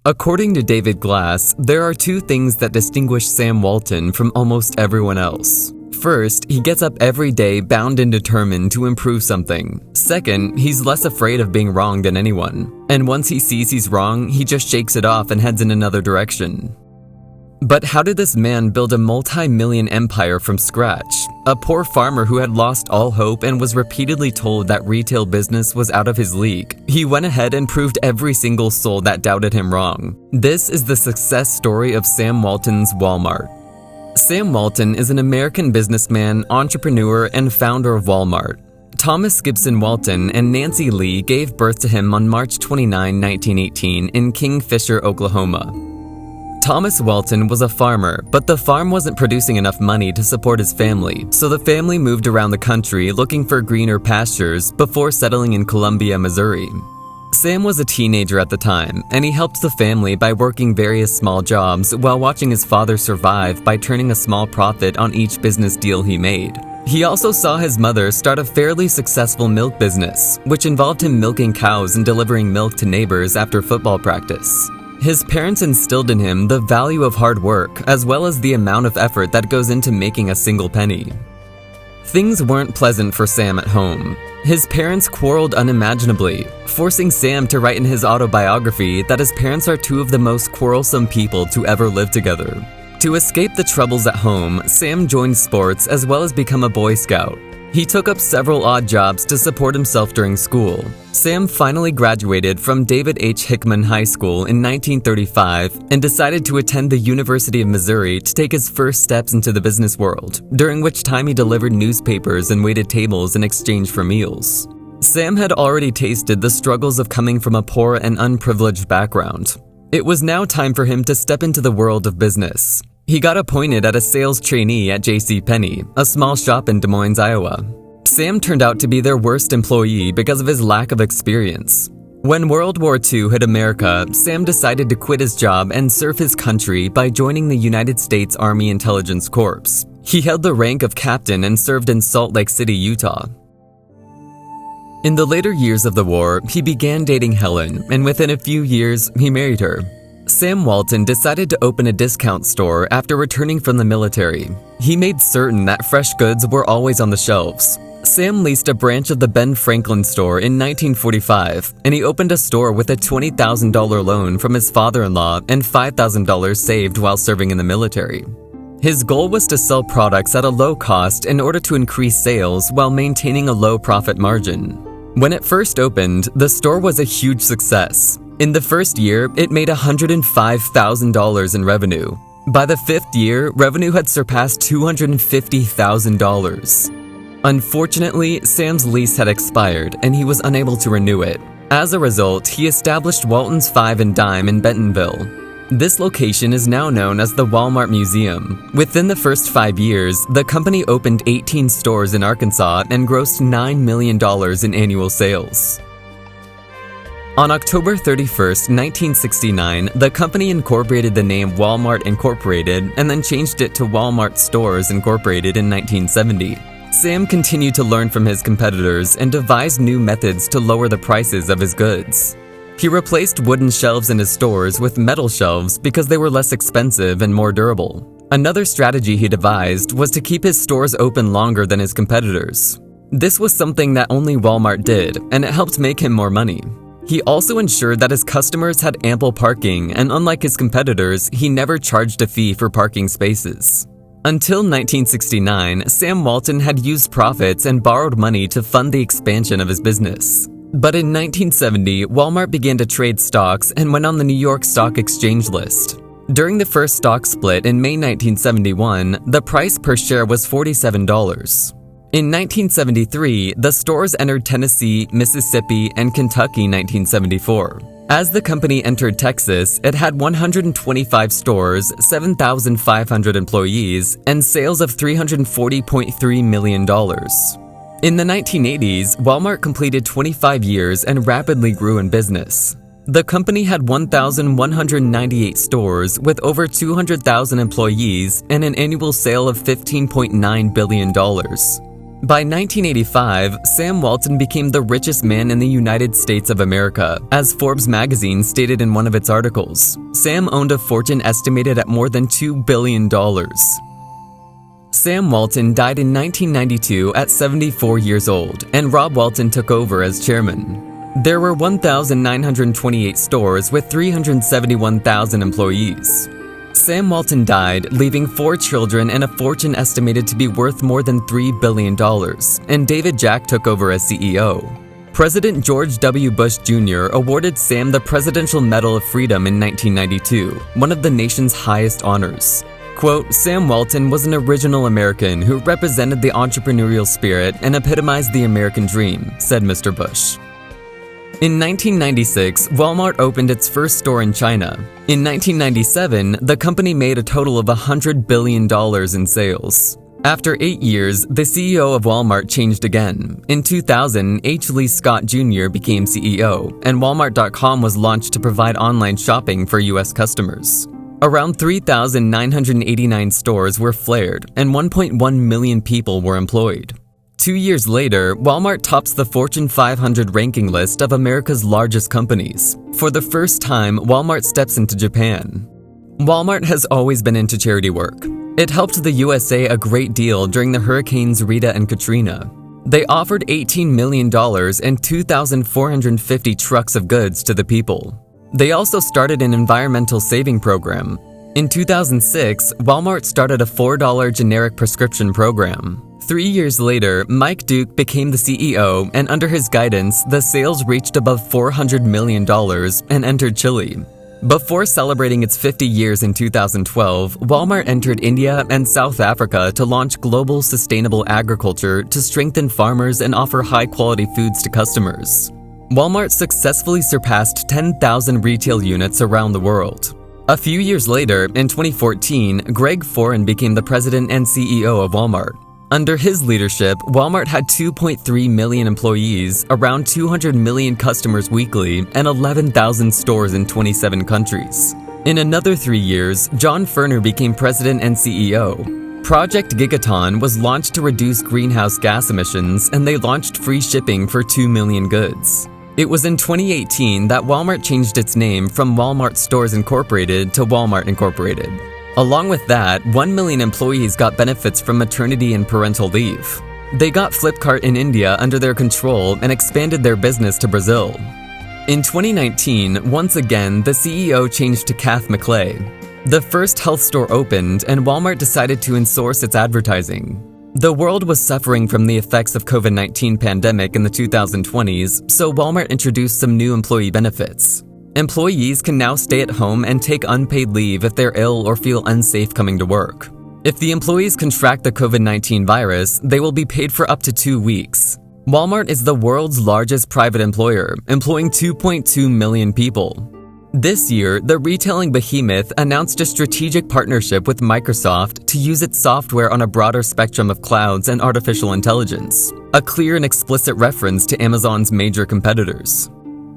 According to David Glass, there are two things that distinguish Sam Walton from almost everyone else. First, he gets up every day bound and determined to improve something. Second, he's less afraid of being wrong than anyone. And once he sees he's wrong, he just shakes it off and heads in another direction. But how did this man build a multi-million empire from scratch? A poor farmer who had lost all hope and was repeatedly told that retail business was out of his league. He went ahead and proved every single soul that doubted him wrong. This is the success story of Sam Walton's Walmart. Sam Walton is an American businessman, entrepreneur, and founder of Walmart. Thomas Gibson Walton and Nancy Lee gave birth to him on March 29, 1918 in Kingfisher, Oklahoma. Thomas Walton was a farmer, but the farm wasn't producing enough money to support his family, so the family moved around the country looking for greener pastures before settling in Columbia, Missouri. Sam was a teenager at the time, and he helped the family by working various small jobs while watching his father survive by turning a small profit on each business deal he made. He also saw his mother start a fairly successful milk business, which involved him milking cows and delivering milk to neighbors after football practice. His parents instilled in him the value of hard work, as well as the amount of effort that goes into making a single penny. Things weren't pleasant for Sam at home. His parents quarreled unimaginably, forcing Sam to write in his autobiography that his parents are two of the most quarrelsome people to ever live together. To escape the troubles at home, Sam joined sports as well as become a Boy Scout. He took up several odd jobs to support himself during school. Sam finally graduated from David H. Hickman High School in 1935 and decided to attend the University of Missouri to take his first steps into the business world, during which time he delivered newspapers and waited tables in exchange for meals. Sam had already tasted the struggles of coming from a poor and unprivileged background. It was now time for him to step into the world of business. He got appointed as a sales trainee at JCPenney, a small shop in Des Moines, Iowa. Sam turned out to be their worst employee because of his lack of experience. When World War II hit America, Sam decided to quit his job and serve his country by joining the United States Army Intelligence Corps. He held the rank of captain and served in Salt Lake City, Utah. In the later years of the war, he began dating Helen, and within a few years, he married her. Sam Walton decided to open a discount store after returning from the military. He made certain that fresh goods were always on the shelves. Sam leased a branch of the Ben Franklin store in 1945, and he opened a store with a $20,000 loan from his father-in-law and $5,000 saved while serving in the military. His goal was to sell products at a low cost in order to increase sales while maintaining a low profit margin. When it first opened, the store was a huge success. In the first year, it made $105,000 in revenue. By the fifth year, revenue had surpassed $250,000. Unfortunately, Sam's lease had expired and he was unable to renew it. As a result, he established Walton's Five and Dime in Bentonville. This location is now known as the Walmart Museum. Within the first 5 years, the company opened 18 stores in Arkansas and grossed $9 million in annual sales. On October 31, 1969, the company incorporated the name Walmart Incorporated and then changed it to Walmart Stores Incorporated in 1970. Sam continued to learn from his competitors and devised new methods to lower the prices of his goods. He replaced wooden shelves in his stores with metal shelves because they were less expensive and more durable. Another strategy he devised was to keep his stores open longer than his competitors. This was something that only Walmart did, and it helped make him more money. He also ensured that his customers had ample parking, and unlike his competitors, he never charged a fee for parking spaces. Until 1969, Sam Walton had used profits and borrowed money to fund the expansion of his business. But in 1970, Walmart began to trade stocks and went on the New York Stock Exchange list. During the first stock split in May 1971, the price per share was $47. In 1973, the stores entered Tennessee, Mississippi, and Kentucky 1974. As the company entered Texas, it had 125 stores, 7,500 employees, and sales of $340.3 million. In the 1980s, Walmart completed 25 years and rapidly grew in business. The company had 1,198 stores with over 200,000 employees and an annual sale of $15.9 billion. By 1985, Sam Walton became the richest man in the United States of America, as Forbes magazine stated in one of its articles. Sam owned a fortune estimated at more than $2 billion. Sam Walton died in 1992 at 74 years old, and Rob Walton took over as chairman. There were 1,928 stores with 371,000 employees. Sam Walton died, leaving 4 children and a fortune estimated to be worth more than $3 billion, and David Jack took over as CEO. President George W. Bush Jr. awarded Sam the Presidential Medal of Freedom in 1992, one of the nation's highest honors. Quote, "Sam Walton was an original American who represented the entrepreneurial spirit and epitomized the American dream," said Mr. Bush. In 1996, Walmart opened its first store in China. In 1997, the company made a total of $100 billion in sales. After 8 years, the CEO of Walmart changed again. In 2000, H. Lee Scott Jr. became CEO, and Walmart.com was launched to provide online shopping for U.S. customers. Around 3,989 stores were flared, and 1.1 million people were employed. 2 years later, Walmart tops the Fortune 500 ranking list of America's largest companies. For the first time, Walmart steps into Japan. Walmart has always been into charity work. It helped the USA a great deal during the hurricanes Rita and Katrina. They offered $18 million and 2,450 trucks of goods to the people. They also started an environmental saving program. In 2006, Walmart started a $4 generic prescription program. 3 years later, Mike Duke became the CEO, and under his guidance, the sales reached above $400 million and entered Chile. Before celebrating its 50 years in 2012, Walmart entered India and South Africa to launch global sustainable agriculture to strengthen farmers and offer high-quality foods to customers. Walmart successfully surpassed 10,000 retail units around the world. A few years later, in 2014, Greg Foran became the president and CEO of Walmart. Under his leadership, Walmart had 2.3 million employees, around 200 million customers weekly, and 11,000 stores in 27 countries. In another 3 years, John Furner became president and CEO. Project Gigaton was launched to reduce greenhouse gas emissions, and they launched free shipping for 2 million goods. It was in 2018 that Walmart changed its name from Walmart Stores Incorporated to Walmart Incorporated. Along with that, 1 million employees got benefits from maternity and parental leave. They got Flipkart in India under their control and expanded their business to Brazil. In 2019, once again, the CEO changed to Kath McLay. The first health store opened, and Walmart decided to insource its advertising. The world was suffering from the effects of COVID-19 pandemic in the 2020s, so Walmart introduced some new employee benefits. Employees can now stay at home and take unpaid leave if they're ill or feel unsafe coming to work. If the employees contract the COVID-19 virus, they will be paid for up to 2 weeks. Walmart is the world's largest private employer, employing 2.2 million people. This year, the retailing behemoth announced a strategic partnership with Microsoft to use its software on a broader spectrum of clouds and artificial intelligence, a clear and explicit reference to Amazon's major competitors.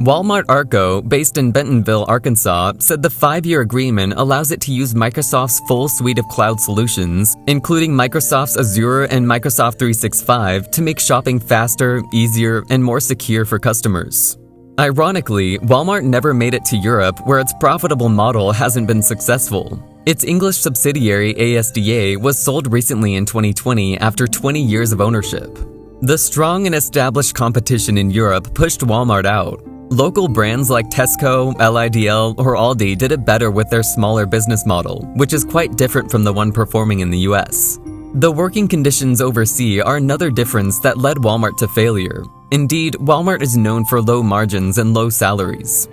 Walmart Arco, based in Bentonville, Arkansas, said the 5-year agreement allows it to use Microsoft's full suite of cloud solutions, including Microsoft's Azure and Microsoft 365, to make shopping faster, easier, and more secure for customers. Ironically, Walmart never made it to Europe, where its profitable model hasn't been successful. Its English subsidiary ASDA was sold recently in 2020 after 20 years of ownership. The strong and established competition in Europe pushed Walmart out. Local brands like Tesco, LIDL, or Aldi did it better with their smaller business model, which is quite different from the one performing in the US. The working conditions overseas are another difference that led Walmart to failure. Indeed, Walmart is known for low margins and low salaries.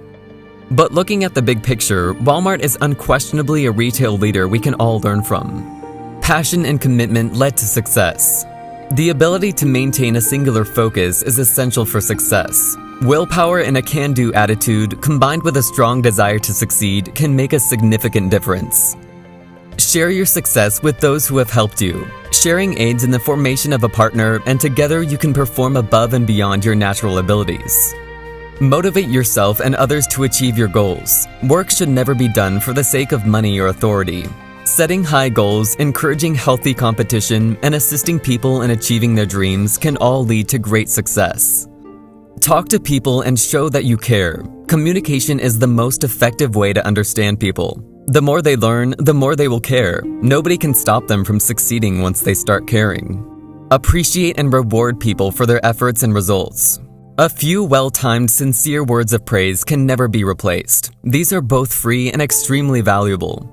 But looking at the big picture, Walmart is unquestionably a retail leader we can all learn from. Passion and commitment led to success. The ability to maintain a singular focus is essential for success. Willpower and a can-do attitude, combined with a strong desire to succeed, can make a significant difference. Share your success with those who have helped you. Sharing aids in the formation of a partner, and together you can perform above and beyond your natural abilities. Motivate yourself and others to achieve your goals. Work should never be done for the sake of money or authority. Setting high goals, encouraging healthy competition, and assisting people in achieving their dreams can all lead to great success. Talk to people and show that you care. Communication is the most effective way to understand people. The more they learn, the more they will care. Nobody can stop them from succeeding once they start caring. Appreciate and reward people for their efforts and results. A few well-timed, sincere words of praise can never be replaced. These are both free and extremely valuable.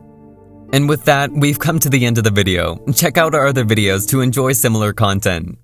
And with that, we've come to the end of the video. Check out our other videos to enjoy similar content.